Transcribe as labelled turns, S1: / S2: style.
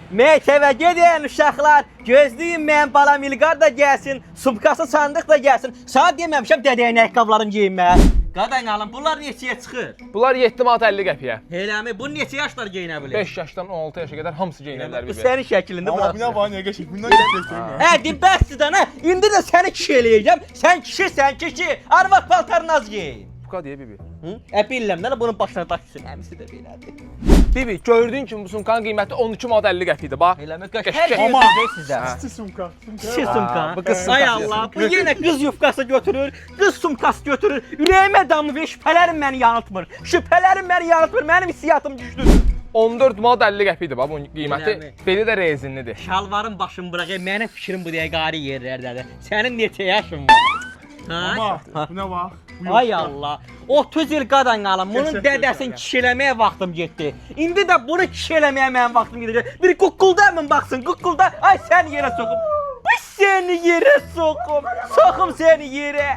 S1: Məktəbə gedən uşaqlar, gözləyin mən balam İlqar da gəlsin, sumkası sandıq da gəlsin. Sana deməmişəm dədəyin ayaqqabılarını geyinmə. Qadan alın, bunlar neçəyə çıxır?
S2: Bunlar 7 manat 50 qəpiyə.
S1: Eləmi, bu neçə yaşlar geyinə bilir?
S2: 5 yaşdan 16 yaşa qədər hamısı geyinərlər
S1: Bu
S2: bibi.
S1: sənin şəklində
S3: Amma
S1: burası.
S3: buna var nə qəşəng. Bundan keçəcək.
S1: Hə, bəsdir ha. İndi də səni kişi eləyəcəm. Sən kişi. Arvad paltarını az geyin.
S2: Bu qədər bibi.
S1: Bilirəm də bunun başına daşısın. Əmisi də belədir.
S2: Bibi, gördüyün kimi bu sumkanın qiyməti 12 manat 50 qəpidir, bax.
S1: Eləmi,
S2: Qəşəng.
S1: hər şey
S3: Amma-
S1: ödəyəcək sizə.
S3: Kişi sumka.
S1: Kişi sumka.
S2: bu qız
S1: Ay
S2: sumkası.
S1: Allah, bu yenə qız yufkası götürür, qız sumkası götürür. Ürəyimə damır, şübhələrim məni yanıltmır. Mənim hissiyatım güclüdür.
S2: 14 manat 50 qəpidir, bax bunun qiyməti.
S1: Eləmi?
S2: Beli də rezinlidir.
S1: Şalvarın başını bırak, mənim fikrim bu deyə qari yerlərdədir. Sənin neçə yaşın var?
S3: Amma buna bax. Bu
S1: Ay
S3: yoxdur.
S1: Allah. 30 il qadan qalım. Bunun
S3: Qəşəng,
S1: dədəsini
S3: qəşəng.
S1: kişiləməyə vaxtım getdi. İndi də bunu kişiləməyə mənim vaxtım gedəcək. Bir kukulda mı baxsın? Kukulda ay sən yerə soxum. Bu səni yerə soxum. Soxum səni yerə.